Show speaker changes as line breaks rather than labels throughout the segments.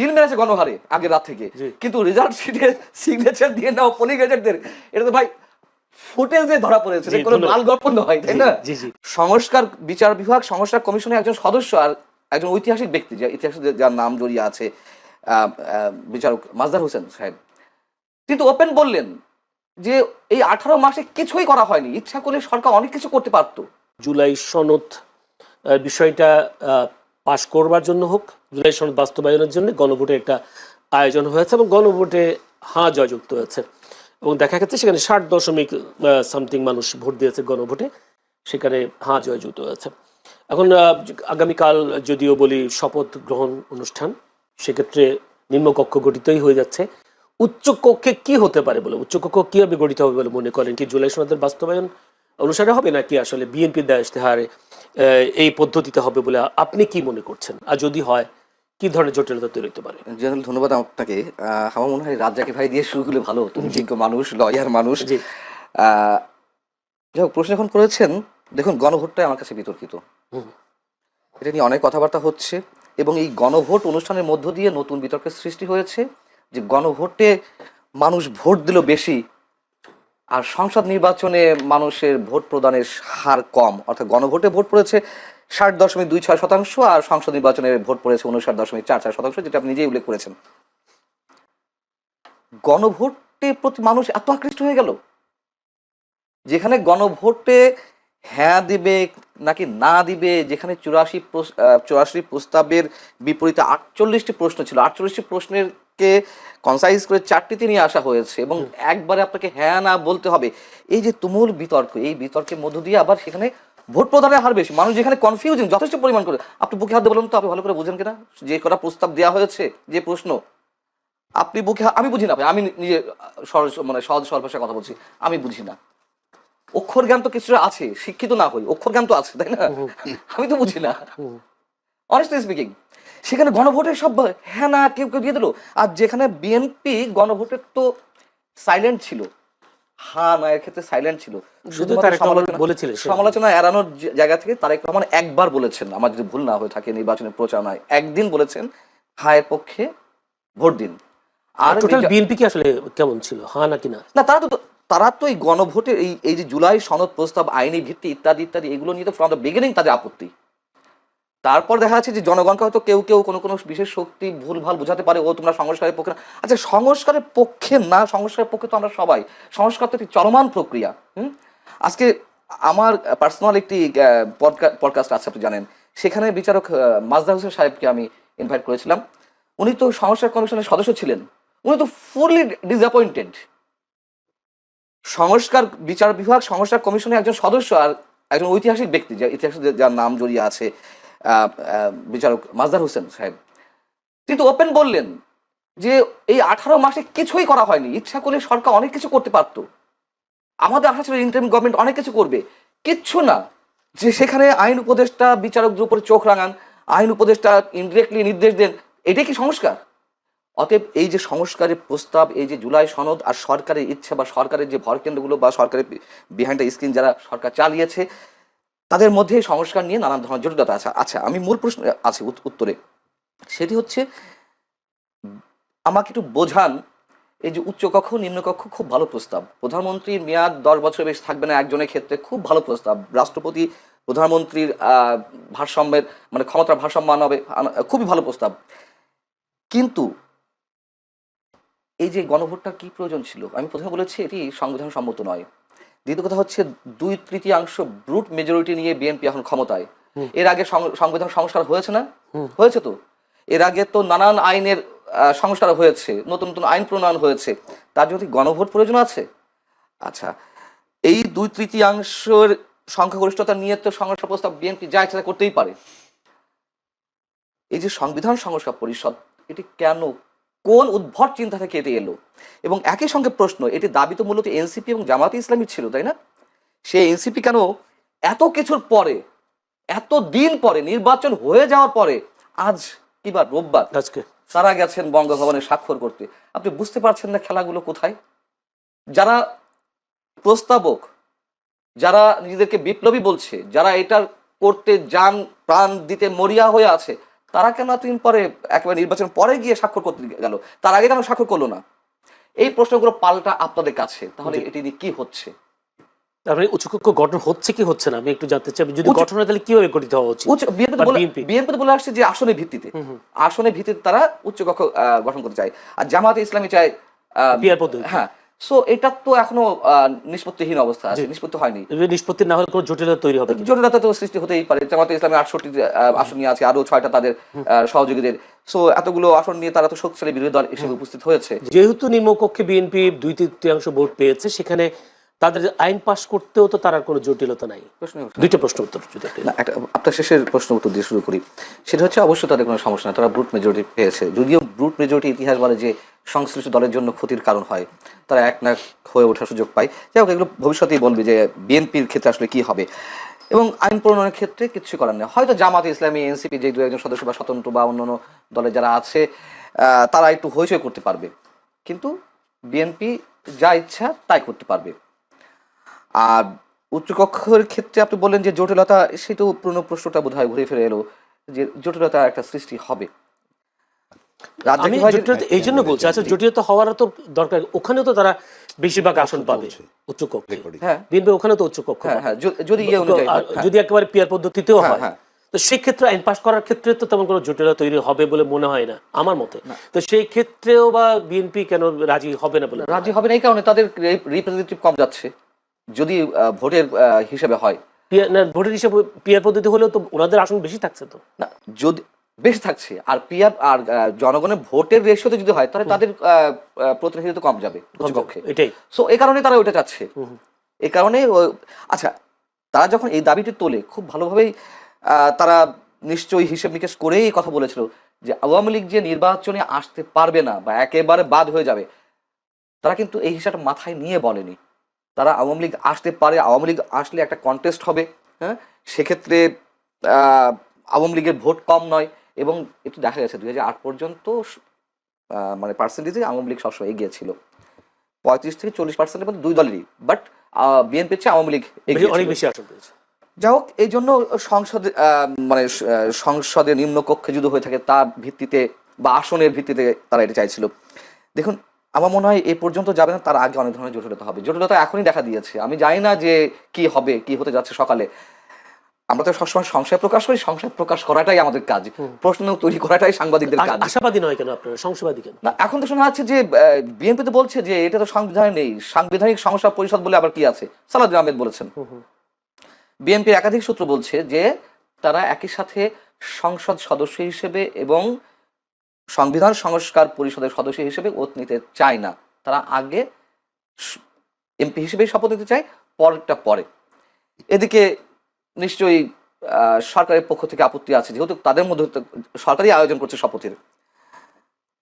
Hill মেরেছে গণহারে আগের রাত থেকে, কিন্তু রেজাল্ট শিটে সিগনেচার দিয়ে নাও পোলিং এজেন্টদের, এটা তো ভাই ফুটেজে ধরা পড়েছে, কোনো লাল গল্প নয়, তাই না? সংস্কার বিচার বিভাগ সংস্কার কমিশনের একজন সদস্য আর একজন ঐতিহাসিক ব্যক্তি, যে ইতিহাসে যার নাম জড়িয়ে আছে, বিচারক মাজদার হোসেন সাহেব, কিন্তু ওপেন বললেন যে এই 18 মাসে কিছুই করা হয়নি, ইচ্ছা করলে সরকার অনেক কিছু করতে পারত।
জুলাই সনদ বিষয়টা পাশ করবার জন্য হোক, জুলাই সনদ বাস্তবায়নের জন্য গণভোটের একটা আয়োজন হয়েছে এবং গণভোটে হাঁ জয়যুক্ত হয়েছে এবং দেখা গেছে সেখানে 60.something মানুষ ভোট দিয়েছে গণভোটে, সেখানে হাঁ জয়যুক্ত হয়েছে। এখন আগামীকাল যদিও বলি শপথ গ্রহণ অনুষ্ঠান, সেক্ষেত্রে নিম্নকক্ষ গঠিতই হয়ে যাচ্ছে। উচ্চকক্ষে কি হতে পারে বলে, উচ্চকক্ষ কিভাবে গঠিত হবে বলে মনে করেন? কি জুলাই সনদের বাস্তবায়ন অনুসারে হবে নাকি আসলে বিএনপির দেয়া ইশতেহারে এই পদ্ধতিতে হবে বলে আপনি কি মনে করছেন? আর যদি হয় কি ধরনের জটিলতা তৈরি হতে পারে?
জেনারেল ধন্যবাদ আপনাকে। আমার মনে হয় রাজ্জাকি ভাই দিয়ে শুরু করলে ভালো হতো, যোগ্য মানুষ, লয়ার মানুষ। যাই হোক, প্রশ্ন এখন করেছেন, দেখুন গণভোটটাই আমার কাছে বিতর্কিত, এটা নিয়ে অনেক কথাবার্তা হচ্ছে এবং এই গণভোট অনুষ্ঠানের মধ্য দিয়ে নতুন বিতর্কের সৃষ্টি হয়েছে যে গণভোটে মানুষ ভোট দিল বেশি আর সংসদ নির্বাচনে মানুষের ভোট প্রদানের হার কম, অর্থাৎ গণভোটে ভোট পড়েছে 60.26% আর সংসদ নির্বাচনে ভোট পড়েছে 59.44%, যেটা আপনি নিজেই উল্লেখ করেছেন। গণভোটের প্রতি মানুষ এত আকৃষ্ট হয়ে গেল, যেখানে গণভোটে হ্যাঁ দিবে নাকি না দিবে, যেখানে 84 প্রস্তাবের বিপরীতে 48টি প্রশ্ন ছিল, 48টি প্রশ্নের কে কনসাইজ করে 4টিতে নিয়ে আসা হয়েছে এবং একবারে আপনাকে হ্যাঁ না বলতে হবে। এই যে তুমুল বিতর্ক, এই বিতর্কের মধ্য দিয়ে আবার সেখানে ভোট প্রদানের হার বেশি, মানুষ যেখানে কনফিউজিং যথেষ্ট পরিমাণ করে। আপনি বুকে হাত দিয়ে বলুন তো, আপনি ভালো করে বুঝেন কিনা যে কটা প্রস্তাব দেওয়া হয়েছে, যে প্রশ্ন আপনি বুকে, আমি বুঝি না ভাই, আমি নিজে সহজ সরল ভাষায় কথা বলছি, আমি বুঝি না। অক্ষর জ্ঞান তো কিছু আছে, শিক্ষিত না হই, অক্ষর জ্ঞান তো আছে, তাই না? আমি তো বুঝি না, অনেস্টলি স্পিকিং। সেখানে গণভোটের সব হ্যাঁ না কেউ কেউ দিয়ে দিল, আর যেখানে বিএনপি গণভোটের তো সাইলেন্ট ছিল, হ্যাঁ না এর ক্ষেত্রে সাইলেন্ট ছিল, শুধু সমালোচনা এড়ানোর জায়গা থেকে তারেক রহমান একবার বলেছেন, আমার যদি ভুল না হয়ে থাকে নির্বাচনের প্রচারণায়, একদিন বলেছেন হায়ের পক্ষে ভোট দিন।
আর টোটাল বিএনপি কি আসলে কেমন ছিল, হ্যাঁ নাকি না?
না, তারা তো এই গণভোটের এই যে জুলাই সনদ প্রস্তাব, আইনি ভিত্তি ইত্যাদি ইত্যাদি, এগুলো নিয়ে তো ফ্রম দ্য বিগিনিং তাদের আপত্তি। তারপর দেখা যাচ্ছে যে জনগণকে হয়তো কেউ কেউ কোনো কোনো বিশেষ শক্তি ভুলভাল বোঝাতে পারে, ও তোমরা সংস্কারের পক্ষে না। আচ্ছা, সংস্কারের পক্ষে না, সংস্কারের পক্ষে তো আমরা সবাই। সংস্কার তো একটি চলমান প্রক্রিয়া। আজকে আমার পার্সোনাল একটি পডকাস্ট আছে, আপনি জানেন, সেখানে বিচারক মাজদার হোসেন সাহেবকে আমি ইনভাইট করেছিলাম। উনি তো সংস্কার কমিশনের সদস্য ছিলেন, উনি তো ফুললি ডিসঅ্যাপয়েন্টেড। সংস্কার বিচার বিভাগ সংস্কার কমিশনের একজন সদস্য আর একজন ঐতিহাসিক ব্যক্তি, যে ইতিহাসে যার নাম জড়িয়ে আছে, বিচারক মাজদার হোসেন সাহেব, কিন্তু ওপেন বললেন যে এই 18 মাসে কিছুই করা হয়নি, ইচ্ছা করলে সরকার অনেক কিছু করতে পারত, আমাদের আশা ছিল ইন্টারিম গভর্নমেন্ট অনেক কিছু করবে, কিচ্ছু না। যে সেখানে আইন উপদেষ্টা বিচারকদের উপরে চোখ রাঙান, আইন উপদেষ্টা ইনডিরেক্টলি নির্দেশ দেন, এটাই কি সংস্কার? অতএব এই যে সংস্কারের প্রস্তাব, এই যে জুলাই সনদ আর সরকারের ইচ্ছা বা সরকারের যে ভরকেন্দ্রগুলো বা সরকারের বিহাইন্ড দ্য স্ক্রিন যারা সরকার চালিয়েছে, তাদের মধ্যে সংস্কার নিয়ে নানান ধরনের জটিলতা আছে। আচ্ছা, আমি মূল প্রশ্ন আছে উত্তরে, সেটি হচ্ছে আমাকে একটু বোঝান, এই যে উচ্চকক্ষ নিম্নকক্ষ খুব ভালো প্রস্তাব, প্রধানমন্ত্রীর মেয়াদ 10 বছর বেশি থাকবে না একজনের ক্ষেত্রে, খুব ভালো প্রস্তাব, রাষ্ট্রপতি প্রধানমন্ত্রীর ভারসাম্যের মানে ক্ষমতার ভারসাম্য হবে, খুবই ভালো প্রস্তাব। কিন্তু এই যে গণভোটটার কি প্রয়োজন ছিল? আমি প্রথমে বলেছি এটি সংবিধান সম্মত নয়। দ্বিতীয় কথা হচ্ছে 2/3 ব্রুট মেজরিটি নিয়ে বিএনপি এখন ক্ষমতায়। এর আগে সংবিধান সংস্কার হয়েছে না? হয়েছে তো। এর আগে তো নানান আইনের সংস্কার হয়েছে, নতুন নতুন আইন প্রণয়ন হয়েছে, তার জন্য গণভোট প্রয়োজন আছে? আচ্ছা, এই 2/3 সংখ্যাগরিষ্ঠতা নিয়ে তো সংস্কার প্রস্তাব বিএনপি যা ইচ্ছা করতেই পারে। এই যে সংবিধান সংস্কার পরিষদ, এটি কেন, কোন উদ্ভট চিন্তা থেকে এটি এলো? এবং একই সঙ্গে প্রশ্ন, এটি দাবি তো মূলত এনসিপি এবং জামায়াতে ইসলামী ছিল, তাই না? সেই এনসিপি কেন এত কিছুর পরে, এত দিন পরে, নির্বাচন হয়ে যাওয়ার পরে, আজ কিবার রোববার
আজকে
তারা গেছেন বঙ্গভবনে স্বাক্ষর করতে? আপনি বুঝতে পারছেন না খেলাগুলো কোথায়? যারা প্রস্তাবক, যারা নিজেদেরকে বিপ্লবী বলছে, যারা এটার করতে যান প্রাণ দিতে মরিয়া হয়ে আছে, তারা কেন এতদিন পরে একেবারে নির্বাচন পরে গিয়ে স্বাক্ষর করতে গেল, তার আগে কেন স্বাক্ষর করলো না? এই প্রশ্নগুলো পাল্টা আপনাদের কাছে। তাহলে এটি দিয়ে কি হচ্ছে?
তারপরে উচ্চকক্ষ গঠন হচ্ছে কি হচ্ছে না আমি একটু জানতে চাই। যদি গঠন হয় তাহলে কিভাবে গঠিত হওয়া উচিত?
বিএনপি বলে আসছে যে আসনের ভিত্তিতে, আসনের ভিত্তিতে তারা উচ্চকক্ষ গঠন করতে চায়, আর জামায়াতে ইসলামী চায়
পিয়ার পদ্ধতি।
হ্যাঁ, সো এটা তো এখনো নিষ্পত্তিহীন অবস্থা আছে, নিষ্পত্তি হয়নি।
নিষ্পত্তি না হলে কোনো জটিলতা তৈরি হবে,
জটিলতা তো সৃষ্টি হতেই পারে। জামায়াতে ইসলামী 68 আসন নিয়ে আছে, আরো 6টা তাদের সহযোগীদের। সো এতগুলো আসন নিয়ে তারা তো শক্তিশালী বিরোধী দল হিসেবে উপস্থিত হয়েছে।
যেহেতু নিম্নকক্ষে বিএনপি 2/3 ভোট পেয়েছে, সেখানে তাদের আইন পাশ করতেও তো তার কোনো জটিলতা নাই। দুইটা প্রশ্ন উত্তর যদি
আপনার শেষের প্রশ্ন উত্তর দিয়ে শুরু করি। সেটা হচ্ছে অবশ্যই তাদের কোনো সমস্যা না, তারা ব্রুট মেজরিটি পেয়েছে। যদিও ব্রুট মেজরিটি ইতিহাস বলে যে সংশ্লিষ্ট দলের জন্য ক্ষতির কারণ হয়, তারা এক না হয়ে ওঠার সুযোগ পায়। যাই হোক, এগুলো ভবিষ্যতেই বলবে যে বিএনপির ক্ষেত্রে আসলে কি হবে। এবং আইন প্রণয়নের ক্ষেত্রে কিছু করার নেই। হয়তো জামাত ইসলামী, এনসিপি যে 2-1 জন সদস্য বা স্বতন্ত্র বা অন্যান্য দলে যারা আছে তারা একটু হইচই করতে পারবে, কিন্তু বিএনপি যা ইচ্ছা তাই করতে পারবে। আর উচ্চকক্ষের ক্ষেত্রে আপনি বললেন যে জটিলতা, সেটাও পুরনো প্রশ্নটা বোধহয় ঘুরে ফিরে এলো যে জটিলতা একটা সৃষ্টি হবে।
আমি জটিলতা এই জন্য বলছি, আচ্ছা জটিলতা হওয়ার তো দরকার, ওখানেও তো তারা বেশিরভাগ আসন পাবে উচ্চকক্ষে।
হ্যাঁ,
বিএনপি ওখানে তো উচ্চকক্ষ,
যদি
যদি একেবারে পিয়ার পদ্ধতিতেও হয়, তো সেই ক্ষেত্রে আইন পাশ করার ক্ষেত্রে তো তেমন কোনো জটিলতা তৈরি হবে বলে মনে হয় না আমার মতে। তো সেই ক্ষেত্রেও বা বিএনপি কেন রাজি হবে না? বলে
রাজি হবে না এই কারণে তাদের রিপ্রেজেন্টেটিভ কম যাচ্ছে, যদি ভোটের হিসেবে হয়।
ভোটের হিসেবে পিয়ার পদ্ধতি হলেও তো ওনাদের আসন বেশি থাকছে তো
না, যদি বেশি থাকছে আর পিয়ার আর জনগণের ভোটের রেশিওতে যদি হয় তাহলে তাদের প্রতিনিধিত্ব কম যাবে উচ্চকক্ষে।
এটাই,
সো এই কারণে তারা ওইটা চাচ্ছে। এই কারণে আচ্ছা, তারা যখন এই দাবিটি তোলে খুব ভালোভাবেই তারা নিশ্চয়ই হিসেব নিকেশ করেই কথা বলেছিল যে আওয়ামী লীগ যে নির্বাচনে আসতে পারবে না বা একেবারে বাদ হয়ে যাবে, তারা কিন্তু এই হিসাবটা মাথায় নিয়ে বলেনি। তারা আওয়ামী লীগ আসতে পারে, আওয়ামী লীগ আসলে একটা কন্টেস্ট হবে, হ্যাঁ, সেক্ষেত্রে আওয়ামী লীগের ভোট কম নয়। এবং একটু দেখা গেছে 2008 পর্যন্ত মানে পার্সেন্টেজে আওয়ামী লীগ সবসময় এগিয়ে ছিল, 35 থেকে 40% মধ্যে দুই দলেরই, বাট বিএনপির চেয়ে আওয়ামী লীগ
অনেক বেশি আসন পেয়েছে।
যাই হোক, এই জন্য সংসদে মানে সংসদের নিম্নকক্ষে যদি হয়ে থাকে তার ভিত্তিতে বা আসনের ভিত্তিতে তারা এটা চাইছিল। দেখুন, আমার মনে হয় এই পর্যন্ত যাবে না, তার আগে অনেক ধরনের জটিলতা হবে। জটিলতা এখনই দেখা দিয়েছে, আমি জানি না যে কি হবে, কি হতে যাচ্ছে সকালে। আমরা তো সবসময় সংশয় প্রকাশ করি, সংশয় প্রকাশ করাটাই আমাদের কাজ, প্রশ্ন তৈরি করাটাই সাংবাদিকদের কাজ।
আশাবাদী নয় কেন আপনারা, সংশয়বাদী কেন?
না, এখন তো শোনা যাচ্ছে যে বিএনপি তো বলছে যে এটা তো সংবিধানে নেই, সাংবিধানিক সংস্থা পরিষদ বলে আবার কি আছে, সালাউদ্দিন আহমেদ বলেছেন। বিএনপির একাধিক সূত্র বলছে যে তারা একই সাথে সংসদ সদস্য হিসেবে এবং সংবিধান সংস্কার পরিষদের সদস্য হিসেবে ওত নিতে চায় না, তারা আগে এমপি হিসেবে শপথ নিতে চায়, পরেরটা পরে। এদিকে নিশ্চয়ই সরকারের পক্ষ থেকে আপত্তি আছে, যেহেতু তাদের মধ্যে সরকারই আয়োজন করছে শপথের।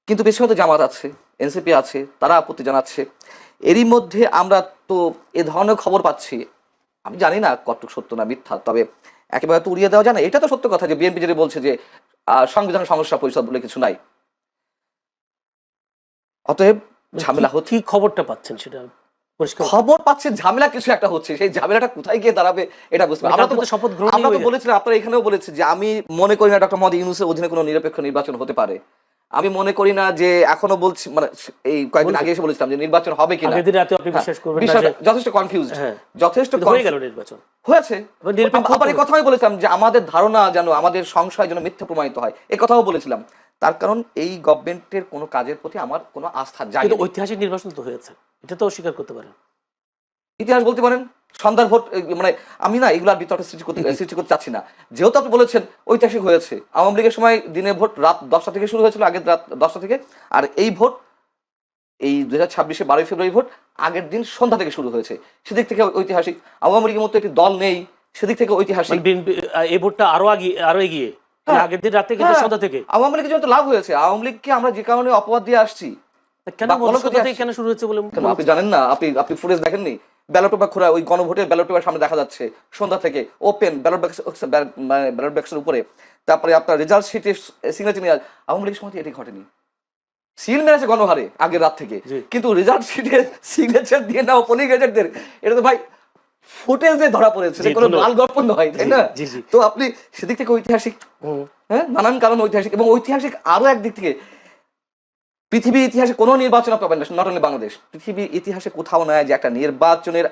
কিন্তু পেছনে তো জামাত আছে, এনসিপি আছে, তারা আপত্তি জানাচ্ছে। এরই মধ্যে আমরা তো এ ধরনের খবর পাচ্ছি, আমি জানি না কতটুকু সত্য না মিথ্যা, তবে একেবারে তো উড়িয়ে দেওয়া যায় না। এটা তো সত্য কথা যে বিএনপি যেটা বলছে যে সংবিধান সংস্কার পরিষদ বলে কিছু নাই, অতএব ঝামেলা হচ্ছে।
কি খবরটা পাচ্ছেন সেটা
খবর পাচ্ছেন ঝামেলা কিছু একটা হচ্ছে, সেই ঝামেলাটা কোথায় গিয়ে দাঁড়াবে এটা বুঝতে পারছি। আমরা তো বলেছিলাম, আপনারা এখানেও বলেছি যে আমি মনে করি না ডক্টর মোহাম্মদ ইউনূসের অধীনে কোনো নিরপেক্ষ নির্বাচন হতে পারে। আমি মনে করি না যে, এখনো বলছি, মানে এই কয়েকদিন আগে এসে বলেছিলাম যে নির্বাচন হবে কিনা, যথেষ্ট কনফিউজড, যথেষ্ট
নির্বাচন
হয়েছে। আবার এই কথাই বলেছিলাম যে আমাদের ধারণা যেন, আমাদের সংশয় যেন মিথ্যা প্রমাণিত হয়, এই কথাও বলেছিলাম। তার কারণ এই গভর্নমেন্টের কোনো কাজের প্রতি আমার কোনো আস্থা যায় না।
ঐতিহাসিক নির্বাচন তো হয়েছে, এটা তো অস্বীকার করতে পারেন।
ইতিহাস বলতে পারেন, সন্ধ্যার ভোট, মানে আমি না এগুলার বিতর্ক সৃষ্টি করতে চাচ্ছি না। যেহেতু আপনি বলেছেন ঐতিহাসিক হয়েছে, আওয়ামী লীগের সময় দিনের ভোট রাত 10টা থেকে শুরু হয়েছিল, আগের রাত 10টা থেকে, আর এই ভোট এই 2026 12 ফেব্রুয়ারি ভোট আগের দিন সন্ধ্যা থেকে শুরু হয়েছে, সেদিক থেকে ঐতিহাসিক। আওয়ামী লীগের মতো একটি দল নেই, সেদিক থেকে ঐতিহাসিক।
এই ভোটটা আরো এগিয়ে আগের দিন রাতে কিন্তু সন্ধ্যা থেকে
আওয়ামী লীগের জন্য লাভ হয়েছে। আওয়ামী লীগকে আমরা যে কারণে অপবাদ দিয়ে আসছি,
কেন শুরু হয়েছে বলে
আপনি জানেন না? আপনি ফুটেজ দেখেননি? ব্যালট পেপার খোলা, ওই গণভোটের ব্যালট পেপার সামনে দেখা যাচ্ছে সন্ধ্যা থেকে, ওপেন ব্যালট বাক্সের উপরে, তারপরে আপনার রেজাল্ট শিটে সিগনেচার নিয়ে। আওয়ামী লীগের সময় এটি ঘটেনি, সিল মেরেছে গণহারে আগের রাত থেকে, কিন্তু রেজাল্ট শিটে সিগনেচার দিয়ে নাও পোলিং এজেন্টদের, এটা তো ভাই ফুটেজে ধরা পড়েছে,
জি,
কোনো
ধন্যবাদ।
লাল গল্প নয়, তাই না?
জি, জি।
তো আপনি সেদিক থেকে ঐতিহাসিক, হ্যাঁ, নানান কারণ ঐতিহাসিক, এবং ঐতিহাসিক আরো একদিক থেকে পৃথিবীর ইতিহাসে কোনো নির্বাচন পাবেন না, নট অনলি বাংলাদেশ, পৃথিবীর ইতিহাসে কোথাও নয় যে একটা নির্বাচনের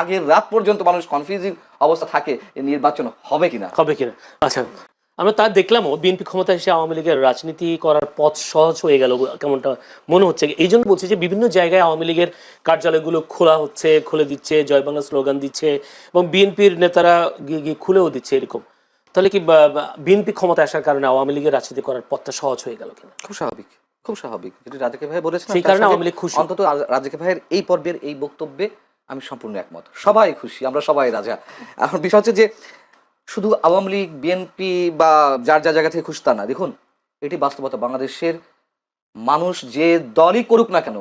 আগের রাত পর্যন্ত মানুষ কনফিউজিং অবস্থা থাকে এই নির্বাচন হবে কিনা।
হবে কিনা। আচ্ছা, আমরা তা দেখলামও বিএনপি ক্ষমতা এসে আওয়ামী লীগের রাজনীতি করার পথ সহজ হয়ে গেল কেমনটা মনে হচ্ছে। এই জন্য বলছি যে বিভিন্ন জায়গায় আওয়ামী লীগের কার্যালয়গুলো খোলা হচ্ছে, খুলে দিচ্ছে, জয় বাংলা স্লোগান দিচ্ছে, এবং বিএনপির নেতারা গিয়ে গিয়ে খুলেও দিচ্ছে এরকম। তাহলে কি বিএনপি ক্ষমতা আসার কারণে আওয়ামী লীগের রাজনীতি করার পথটা সহজ হয়ে গেল কিনা?
খুব স্বাভাবিক, খুব স্বাভাবিক, যেটি রাজাকে ভাই বলেছেন,
সেই কারণে আওয়ামী লীগ খুশি।
অন্তত রাজাকে ভাইয়ের এই পর্বের এই বক্তব্যে আমি সম্পূর্ণ একমত। সবাই খুশি, আমরা সবাই রাজা। এখন বিষয় হচ্ছে যে শুধু আওয়ামী লীগ, বিএনপি বা যার যার জায়গা থেকে খুশি তা না। দেখুন, এটি বাস্তবতা। বাংলাদেশের মানুষ যে দলই করুক না কেন,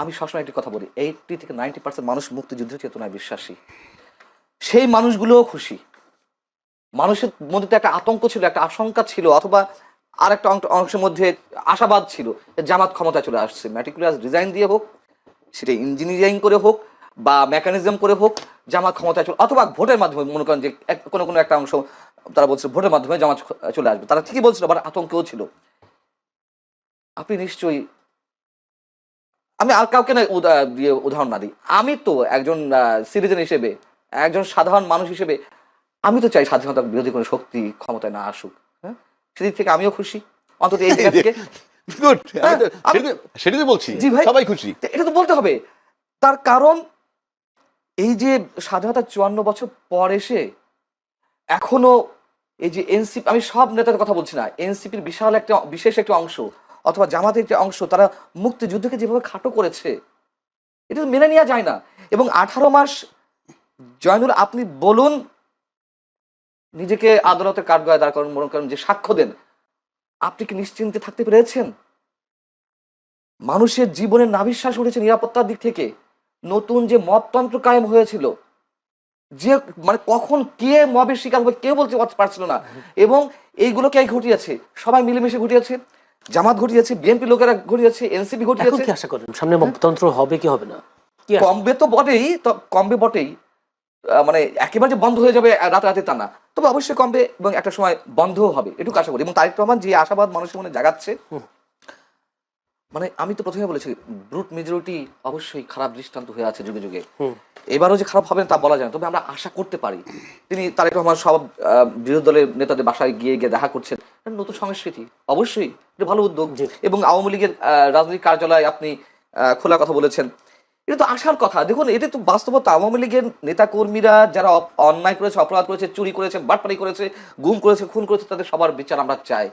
আমি সবসময় একটি কথা বলি, 80 থেকে 90% মানুষ মুক্তিযুদ্ধের চেতনায় বিশ্বাসী। সেই মানুষগুলোও খুশি। মানুষের মধ্যে তো একটা আতঙ্ক ছিল, একটা আশঙ্কা ছিল, অথবা আর একটা অংশের মধ্যে আশাবাদ ছিল জামাত ক্ষমতায় চলে আসছে। ম্যাটিকুলাস ডিজাইন দিয়ে হোক, সেটা ইঞ্জিনিয়ারিং করে হোক বা মেকানিজম করে হোক, জামাত ক্ষমতায় চলে, অথবা ভোটের মাধ্যমে, মনে করেন যে কোনো কোনো একটা অংশ তারা বলছে ভোটের মাধ্যমে জামাত চলে আসবে, তারা ঠিকই বলছিল, আবার আতঙ্কও ছিল। আপনি নিশ্চয়ই, আমি আর কাউকে না দিয়ে উদাহরণ না দিই, আমি তো একজন সিটিজেন হিসেবে, একজন সাধারণ মানুষ হিসেবে আমি তো চাই স্বাধীনতা বিরোধী কোনো শক্তি ক্ষমতায় না আসুক। হ্যাঁ, সেদিক থেকে আমিও খুশি, অন্তত এই জায়গা থেকে।
গুড,
আমি-
সেটাই তো বলছি,
জি ভাই,
সবাই খুশি।
এটা তো বলতে হবে। তার কারণ এই যে স্বাধীনতা 54 বছর পর এসে এখনো এই যে এনসিপি, আমি সব নেতাদের কথা বলছি না, এনসিপির বিশাল একটা বিশেষ একটা অংশ অথবা জামাতের একটা অংশ, তারা মুক্তিযুদ্ধকে যেভাবে খাটো করেছে, এটা তো মেনে নেওয়া যায় না। এবং 18 মাস, জয়নুল আপনি বলুন, নিজেকে আদালতের কাঠগড়ায় দাঁড় করেন, মনে করেন যে সাক্ষ্য দেন, আপনি কি নিশ্চিন্তে থাকতে পেরেছেন? মানুষের জীবনের নাভিশ্বাস উঠেছে নিরাপত্তার দিক থেকে। নতুন যে মবতন্ত্র কায়েম হয়েছিল, যে মানে কখন কে মবের শিকার হবে কেউ বলতে পারছিল না, এবং এইগুলো কে ঘটিয়েছে? সবাই মিলেমিশে ঘটিয়েছে। জামাত ঘটিয়েছে, বিএনপি লোকেরা ঘটিয়েছে, এনসিপি
এখন
ঘটিয়েছে।
কি আশা করেন সামনে মতন্ত্র হবে কি হবে না? কি আশা?
কমবে তো বটেই, তো কমবে বটেই, মানে একেবারে যে বন্ধ হয়ে যাবে রাতে তা না, তবে অবশ্যই কমবে এবং একটা সময় বন্ধও হবে, এটুকু আশা করি। এবং তারেক রহমান যে আশাবাদ মানুষের মনে জাগাচ্ছে, মানে আমি তো প্রথমে বলেছি, ব্রুট মেজরিটি অবশ্যই খারাপ দৃষ্টান্ত হয়ে আছে যুগে যুগে। এবারও যে খারাপ হবে না তা বলা যায় না, তবে আমরা আশা করতে পারি। তিনি তারেক রহমান সব বিরোধী দলের নেতাদের বাসায় গিয়ে গিয়ে দেখা করছেন, এটা নতুন সংস্কৃতি, অবশ্যই এটা ভালো উদ্যোগ। এবং আওয়ামী লীগের রাজনৈতিক কার্যালয় আপনি খোলার কথা বলেছেন, এটা তো আসার কথা। দেখুন, এটা তো বাস্তবতা। আওয়ামী লীগের নেতা কর্মীরা যারা অন্যায় করেছে, অপরাধ করেছে, চুরি করেছে, বাটপারি করেছে, গুম করেছে, খুন করেছে, তাদের সবার বিচার আমরা চাই।